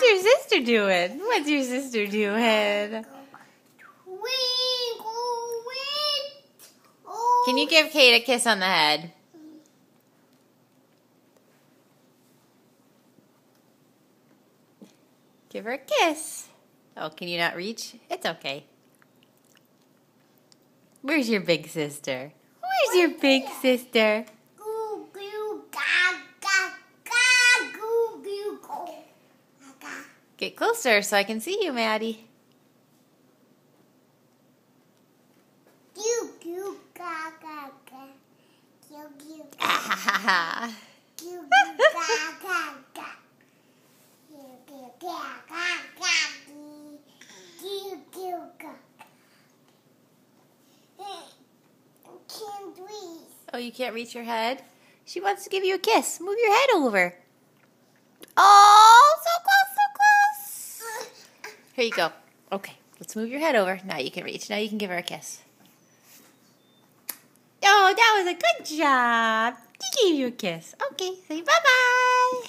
What's your sister doing? What's your sister doing? Can you give Kate a kiss on the head? Give her a kiss. Oh, can you not reach? It's okay. Where's your big sister? Where's your big sister? Get closer so I can see you, Maddie. Oh, you can't reach your head? She wants to give you a kiss. Move your head over. Oh, so close, so close. Here you go. Okay, let's move your head over. Now you can reach. Now you can give her a kiss. Oh, that was a good job. She gave you a kiss. Okay, say bye-bye.